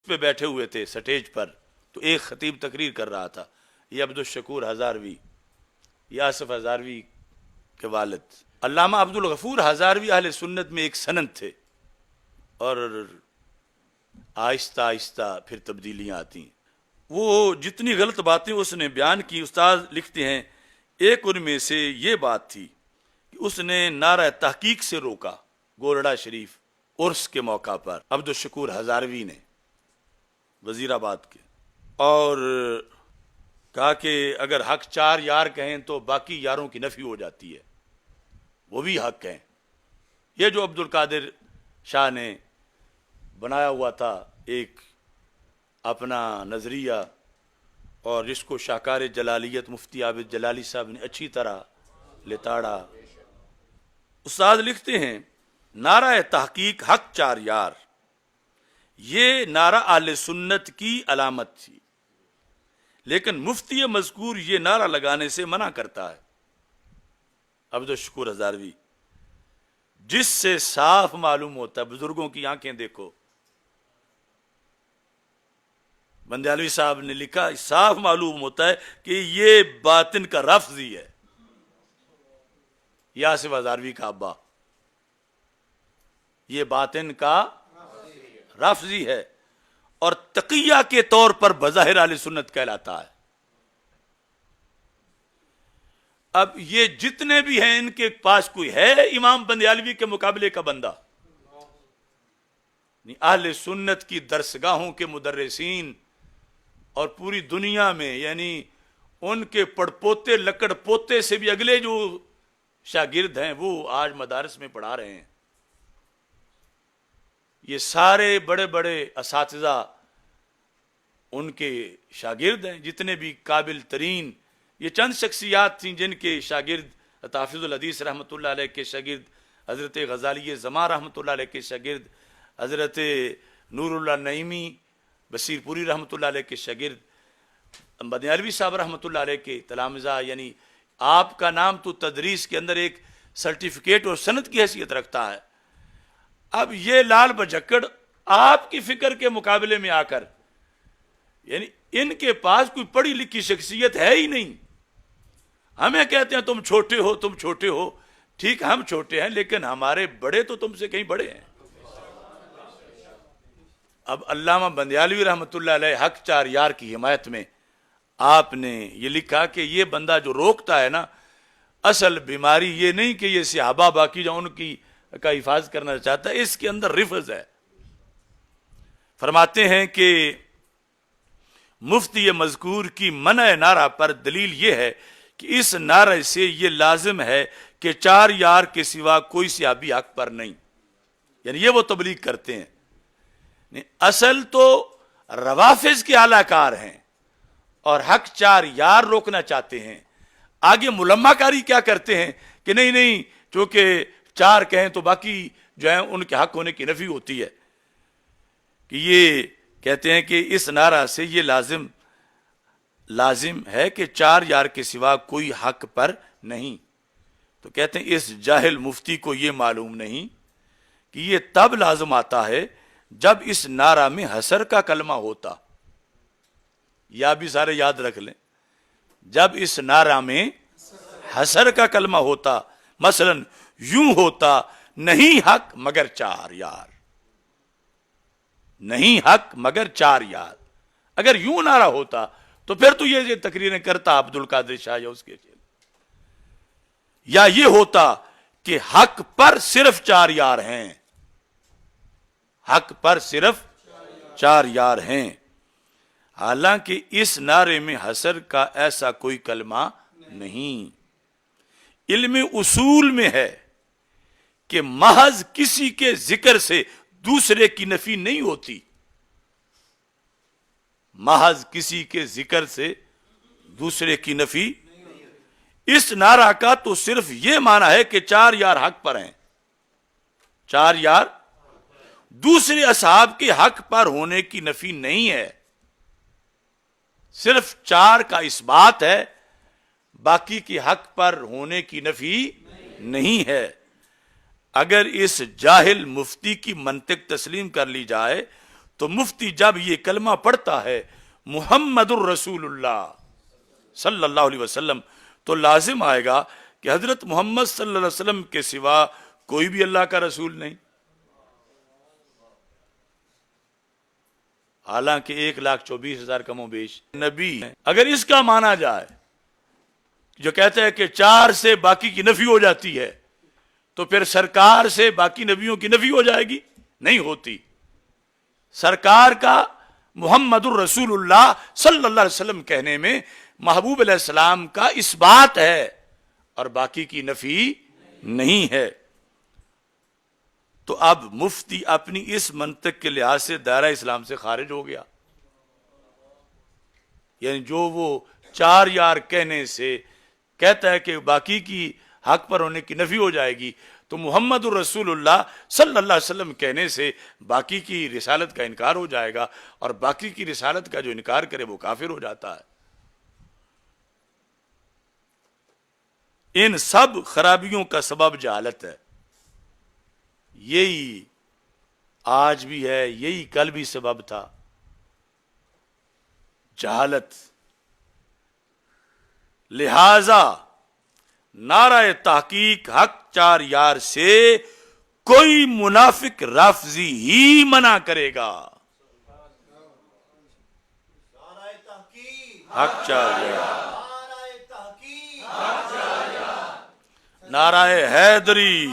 پہ بیٹھے ہوئے تھے سٹیج پر، تو ایک خطیب تقریر کر رہا تھا، یہ عبدالشکور ہزاروی، یہ آصف ہزاروی کے والد علامہ عبدالغفور ہزاروی اہل سنت میں ایک سند تھے، اور آہستہ آہستہ پھر تبدیلیاں آتی ہیں۔ وہ جتنی غلط باتیں اس نے بیان کی، استاد لکھتے ہیں ایک ان میں سے یہ بات تھی کہ اس نے نعرہ تحقیق سے روکا گولڑا شریف عرس کے موقع پر عبدالشکور ہزاروی نے وزیر آباد کے، اور کہا کہ اگر حق چار یار کہیں تو باقی یاروں کی نفی ہو جاتی ہے، وہ بھی حق ہیں۔ یہ جو عبد القادر شاہ نے بنایا ہوا تھا ایک اپنا نظریہ، اور جس کو شاہکار جلالیت مفتی عابد جلالی صاحب نے اچھی طرح لتاڑا۔ استاد لکھتے ہیں نعرہ تحقیق حق چار یار، یہ نعرہ اہل سنت کی علامت تھی، لیکن مفتی مذکور یہ نعرہ لگانے سے منع کرتا ہے۔ عبدالشکور ہزاروی، جس سے صاف معلوم ہوتا ہے، بزرگوں کی آنکھیں دیکھو، بندیالوی صاحب نے لکھا صاف معلوم ہوتا ہے کہ یہ باطن کا رفضی ہے، یہ آصف ہزاروی کا ابا، یہ باطن کا رفضی ہے، اور تقیہ کے طور پر بظاہر اہل سنت کہلاتا ہے۔ اب یہ جتنے بھی ہیں ان کے پاس کوئی ہے امام بندیالوی کے مقابلے کا بندہ؟ اہل سنت کی درسگاہوں کے مدرسین اور پوری دنیا میں، یعنی ان کے پڑپوتے لکڑ پوتے سے بھی اگلے جو شاگرد ہیں وہ آج مدارس میں پڑھا رہے ہیں۔ یہ سارے بڑے بڑے اساتذہ ان کے شاگرد ہیں، جتنے بھی قابل ترین، یہ چند شخصیات تھیں جن کے شاگرد تحفظ الحدیث رحمۃ اللہ علیہ کے شاگرد حضرت غزالی زمان رحمۃ اللہ علیہ کے شاگرد حضرت نور اللہ نعیمی بصیر پوری رحمۃ اللہ علیہ کے شاگرد بندیالوی صاحب رحمۃ اللہ علیہ کے تلامذہ، یعنی آپ کا نام تو تدریس کے اندر ایک سرٹیفکیٹ اور سند کی حیثیت رکھتا ہے۔ اب یہ لال بجکڑ آپ کی فکر کے مقابلے میں آ کر، یعنی ان کے پاس کوئی پڑھی لکھی شخصیت ہے ہی نہیں، ہمیں کہتے ہیں تم چھوٹے ہو، تم چھوٹے ہو، ٹھیک ہم چھوٹے ہیں لیکن ہمارے بڑے تو تم سے کہیں بڑے ہیں۔ اب علامہ بندیالوی رحمۃ اللہ علیہ حق چار یار کی حمایت میں آپ نے یہ لکھا کہ یہ بندہ جو روکتا ہے نا، اصل بیماری یہ نہیں کہ یہ صحابہ باقی جو ان کی کا حفاظت کرنا چاہتا ہے، اس کے اندر رفض ہے۔ فرماتے ہیں کہ مفتی مذکور کی منع نعرہ پر دلیل یہ ہے کہ اس نعرے سے یہ لازم ہے کہ چار یار کے سوا کوئی صحابی حق پر نہیں، یعنی یہ وہ تبلیغ کرتے ہیں۔ اصل تو روافظ کے اعلی کار ہیں اور حق چار یار روکنا چاہتے ہیں۔ آگے ملمہ کاری کیا کرتے ہیں کہ نہیں نہیں چونکہ چار کہیں تو باقی جو ہیں ان کے حق ہونے کی نفی ہوتی ہے، کہ یہ کہتے ہیں کہ اس نعرہ سے یہ لازم ہے کہ چار یار کے سوا کوئی حق پر نہیں۔ تو کہتے ہیں اس جاہل مفتی کو یہ معلوم نہیں کہ یہ تب لازم آتا ہے جب اس نعرہ میں حسر کا کلمہ ہوتا، یا بھی سارے یاد رکھ لیں، جب اس نعرہ میں حسر کا کلمہ ہوتا، مثلا یوں ہوتا نہیں حق مگر چار یار، نہیں حق مگر چار یار، اگر یوں نعرہ ہوتا تو پھر تو یہ تقریریں کرتا عبد القادر شاہ یا اس کے، یا یہ ہوتا کہ حق پر صرف چار یار ہیں، حق پر صرف چار یار ہیں، حالانکہ اس نعرے میں حسر کا ایسا کوئی کلمہ نہیں۔ علم اصول میں ہے کہ محض کسی کے ذکر سے دوسرے کی نفی نہیں ہوتی، محض کسی کے ذکر سے دوسرے کی نفی، اس نعرہ کا تو صرف یہ معنی ہے کہ چار یار حق پر ہیں، چار یار، دوسرے اصحاب کے حق پر ہونے کی نفی نہیں ہے، صرف چار کا اس بات ہے، باقی کی حق پر ہونے کی نفی نہیں ہے۔ اگر اس جاہل مفتی کی منطق تسلیم کر لی جائے تو مفتی جب یہ کلمہ پڑھتا ہے محمد الرسول اللہ صلی اللہ علیہ وسلم، تو لازم آئے گا کہ حضرت محمد صلی اللہ علیہ وسلم کے سوا کوئی بھی اللہ کا رسول نہیں، حالانکہ 1,24,000 کم و بیش نبی ہیں۔ اگر اس کا مانا جائے جو کہتا ہے کہ 4 سے باقی کی نفی ہو جاتی ہے، تو پھر سرکار سے باقی نبیوں کی نفی ہو جائے گی؟ نہیں ہوتی۔ سرکار کا محمد الرسول اللہ صلی اللہ علیہ وسلم کہنے میں محبوب علیہ السلام کا اس بات ہے اور باقی کی نفی نہیں ہے۔ تو اب مفتی اپنی اس منطق کے لحاظ سے دائرہ اسلام سے خارج ہو گیا، یعنی جو وہ 4 یار کہنے سے کہتا ہے کہ باقی کی حق پر ہونے کی نفی ہو جائے گی، تو محمد الرسول اللہ صلی اللہ علیہ وسلم کہنے سے باقی کی رسالت کا انکار ہو جائے گا، اور باقی کی رسالت کا جو انکار کرے وہ کافر ہو جاتا ہے۔ ان سب خرابیوں کا سبب جہالت ہے، یہی آج بھی ہے، یہی کل بھی سبب تھا، جہالت۔ لہذا نعرہ تحقیق حق 4 یار سے کوئی منافق رافضی ہی منع کرے گا۔ حق 4 یار، نعرہ حیدری،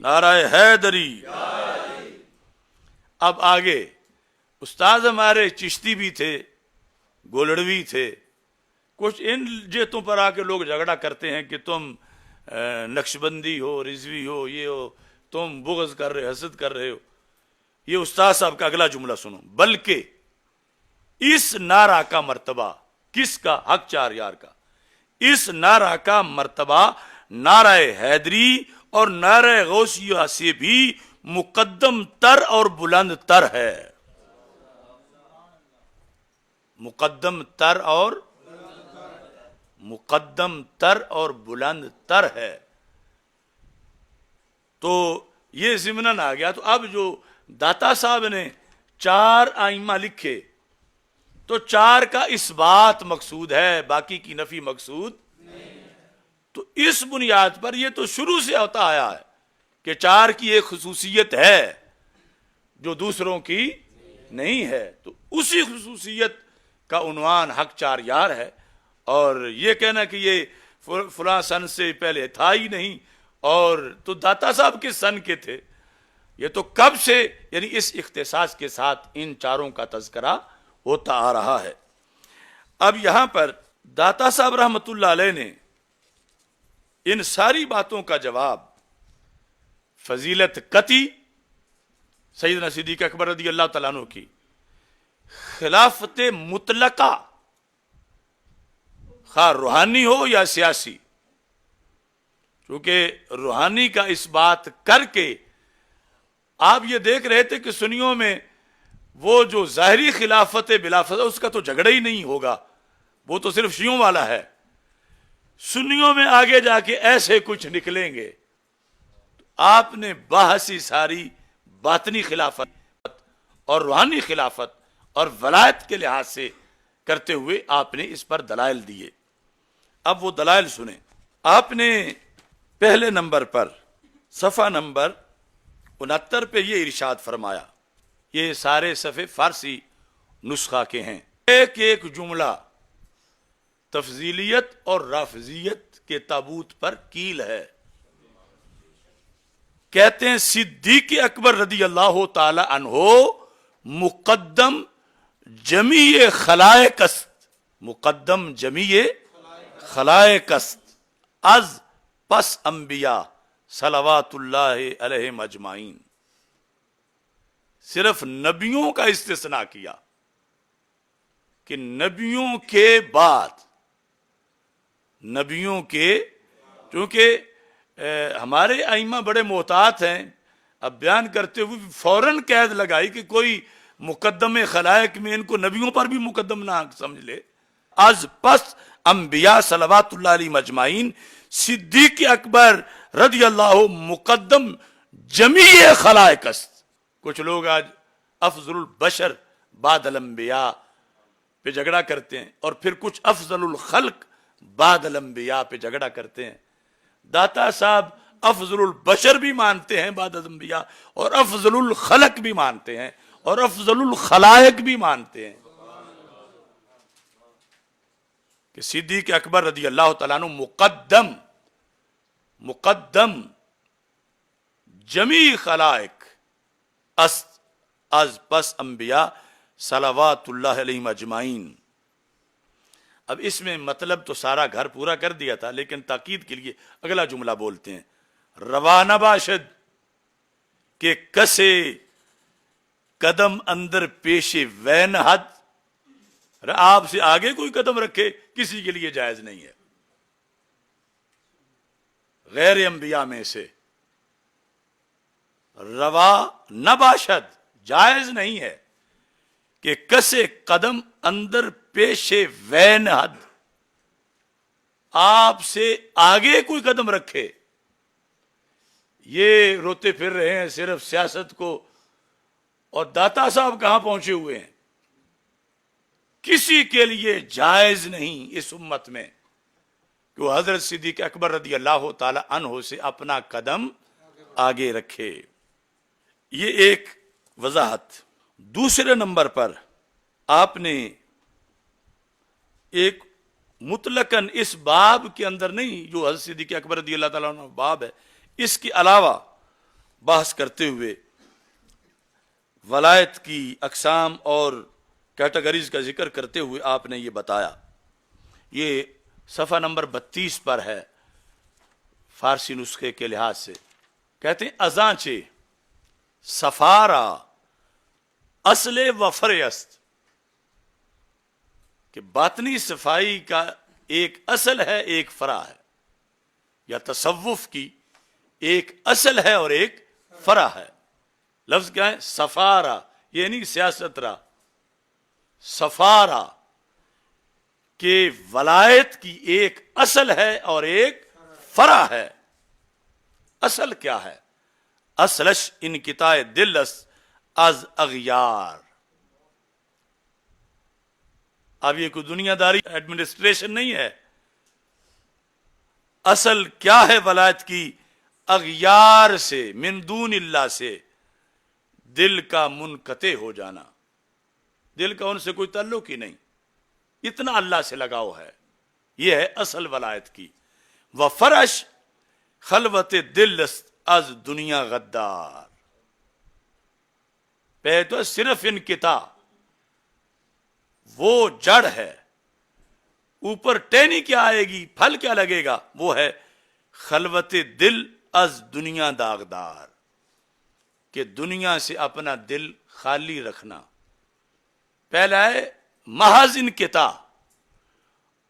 نعرہ حیدری۔ اب آگے استاد ہمارے چشتی بھی تھے، گولڑوی تھے، کچھ ان جہتوں پر آ کے لوگ جھگڑا کرتے ہیں کہ تم نقشبندی ہو، رضوی ہو، یہ ہو، تم بغض کر رہے، حسد کر رہے ہو۔ یہ استاد صاحب کا اگلا جملہ سنو، بلکہ اس نعرہ کا مرتبہ، کس کا؟ حق 4 یار کا۔ اس نعرہ کا مرتبہ نعرہ حیدری اور نعرہ غوثیہ سے بھی مقدم تر اور بلند تر ہے، مقدم تر اور بلند تر ہے۔ تو یہ ضمناً آ گیا۔ تو اب جو داتا صاحب نے 4 ائمہ لکھے، تو 4 کا اس بات مقصود ہے، باقی کی نفی مقصود نہیں۔ تو اس بنیاد پر یہ تو شروع سے ہوتا آیا ہے کہ 4 کی ایک خصوصیت ہے جو دوسروں کی نہیں ہے، تو اسی خصوصیت کا عنوان حق 4 یار ہے۔ اور یہ کہنا کہ یہ فلاں سن سے پہلے تھا ہی نہیں، اور تو داتا صاحب کے سن کے تھے، یہ تو کب سے، یعنی اس اختصاص کے ساتھ ان 4 کا تذکرہ ہوتا آ رہا ہے۔ اب یہاں پر داتا صاحب رحمت اللہ علیہ نے ان ساری باتوں کا جواب فضیلت قطعی سیدنا صدیق اکبر رضی اللہ تعالیٰ عنہ کی، خلافت مطلقہ خواہ روحانی ہو یا سیاسی، چونکہ روحانی کا اس بات کر کے آپ یہ دیکھ رہے تھے کہ سنیوں میں وہ جو ظاہری خلافت بلافظ اس کا تو جھگڑا ہی نہیں ہوگا، وہ تو صرف شیعوں والا ہے۔ سنیوں میں آگے جا کے ایسے کچھ نکلیں گے، آپ نے بحثی ساری باطنی خلافت اور روحانی خلافت اور ولایت کے لحاظ سے کرتے ہوئے آپ نے اس پر دلائل دیے۔ اب وہ دلائل سنیں۔ آپ نے پہلے نمبر پر صفحہ نمبر 69 پہ یہ ارشاد فرمایا، یہ سارے صفحے فارسی نسخہ کے ہیں، ایک ایک جملہ تفضیلیت اور رافضیت کے تابوت پر کیل ہے۔ کہتے ہیں صدیق اکبر رضی اللہ تعالی عنہ مقدم جمیع خلائق است، مقدم جمیع خلائق است، از پس انبیاء صلوات اللہ علیہم اجمعین۔ صرف نبیوں کا استثناء کیا کہ نبیوں کے بعد، نبیوں کے، چونکہ ہمارے ائمہ بڑے محتاط ہیں، اب بیان کرتے ہوئے فوراً قید لگائی کہ کوئی مقدم خلائق میں ان کو نبیوں پر بھی مقدم نہ سمجھ لے۔ از پس انبیاء صلوات اللہ علیہ مجمعین، صدیق اکبر رضی اللہ مقدم جمیع خلائق است۔ کچھ لوگ آج افضل البشر بعد الانبیاء پہ جھگڑا کرتے ہیں، اور پھر کچھ افضل الخلق بعد الانبیاء پہ جھگڑا کرتے ہیں۔ داتا صاحب افضل البشر بھی مانتے ہیں بعد الانبیاء، اور افضل الخلق بھی مانتے ہیں، اور افضل الخلائق بھی مانتے ہیں کہ صدیق اکبر رضی اللہ تعالیٰ عنہ مقدم جمیع خلائق از پس انبیاء صلوات اللہ علیہم اجمعین۔ اب اس میں مطلب تو سارا گھر پورا کر دیا تھا، لیکن تاکید کے لیے اگلا جملہ بولتے ہیں، روانہ باشد کہ کسے قدم اندر پیش وین حد، آپ سے آگے کوئی قدم رکھے کسی کے لیے جائز نہیں ہے، غیر انبیاء میں سے روا نہ باشد جائز نہیں ہے کہ کسے قدم اندر پیش وین حد، آپ سے آگے کوئی قدم رکھے۔ یہ روتے پھر رہے ہیں صرف سیاست کو، اور داتا صاحب کہاں پہنچے ہوئے ہیں؟ کسی کے لیے جائز نہیں اس امت میں کہ وہ حضرت صدیق اکبر رضی اللہ تعالی عنہ سے اپنا قدم آگے رکھے۔ یہ ایک وضاحت۔ دوسرے نمبر پر آپ نے ایک مطلقاً اس باب کے اندر نہیں، جو حضرت صدیق اکبر رضی اللہ تعالیٰ عنہ باب ہے، اس کے علاوہ بحث کرتے ہوئے ولایت کی اقسام اور کیٹیگریز کا ذکر کرتے ہوئے آپ نے یہ بتایا، یہ صفحہ نمبر 32 پر ہے فارسی نسخے کے لحاظ سے، کہتے ہیں ازانچہ سفارا اصل و فرع است، کہ باطنی صفائی کا ایک اصل ہے ایک فرع ہے، یا تصوف کی ایک اصل ہے اور ایک فرع ہے۔ لفظ کیا ہے؟ سفارا، یہ نہیں سیاست را، سفارا کہ ولایت کی ایک اصل ہے اور ایک فرع ہے۔ اصل کیا ہے؟ اصلش انقطاع دل است از اغیار۔ اب یہ کوئی دنیا داری ایڈمنسٹریشن نہیں ہے۔ اصل کیا ہے ولایت کی؟ اغیار سے، من دون اللہ سے دل کا منقطع ہو جانا، دل کا ان سے کوئی تعلق ہی نہیں، اتنا اللہ سے لگاؤ ہے، یہ ہے اصل ولایت کی۔ وفرش خلوت دل از دنیا غدار، پہ تو صرف انقطاع، وہ جڑ ہے، اوپر ٹہنی کیا آئے گی، پھل کیا لگے گا، وہ ہے خلوت دل از دنیا داغدار، کہ دنیا سے اپنا دل خالی رکھنا۔ پہلا ہے محض انقطاع،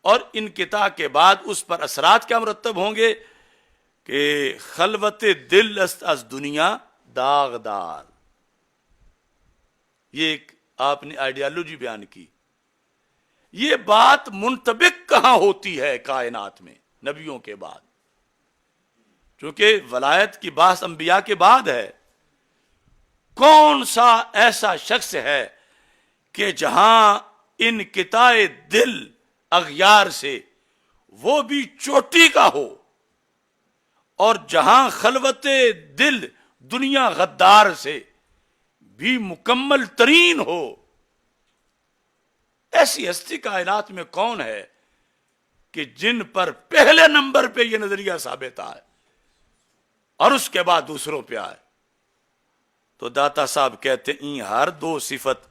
اور انقطاع کے بعد اس پر اثرات کیا مرتب ہوں گے کہ خلوت دل است از دنیا داغدار۔ یہ ایک آپ نے آئیڈیالوجی بیان کی۔ یہ بات منطبق کہاں ہوتی ہے کائنات میں نبیوں کے بعد؟ چونکہ ولایت کی بحث انبیاء کے بعد ہے۔ کون سا ایسا شخص ہے کہ جہاں انقطاع دل اغیار سے وہ بھی چوٹی کا ہو، اور جہاں خلوت دل دنیا غدار سے بھی مکمل ترین ہو؟ ایسی ہستی کائنات میں کون ہے کہ جن پر پہلے نمبر پہ یہ نظریہ ثابت آئے اور اس کے بعد دوسروں پہ آئے؟ تو داتا صاحب کہتے ہیں ہر دو صفت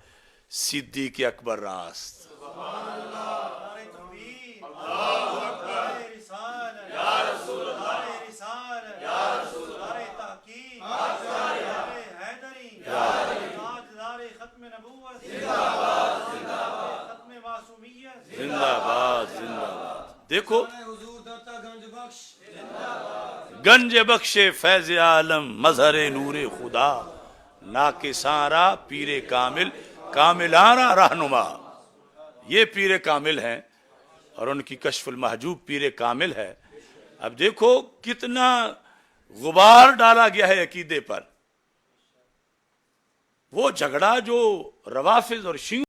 صدیق اکبر راست۔ زندہ باد زندہ باد۔ دیکھو گنج بخش فیض عالم مظہر نور خدا، ناکساں پیر کامل کاملانہ رہنما۔ یہ پیر کامل ہیں اور ان کی کشف المحجوب پیر کامل ہے۔ اب دیکھو کتنا غبار ڈالا گیا ہے عقیدے پر، وہ جھگڑا جو روافظ اور شیعوں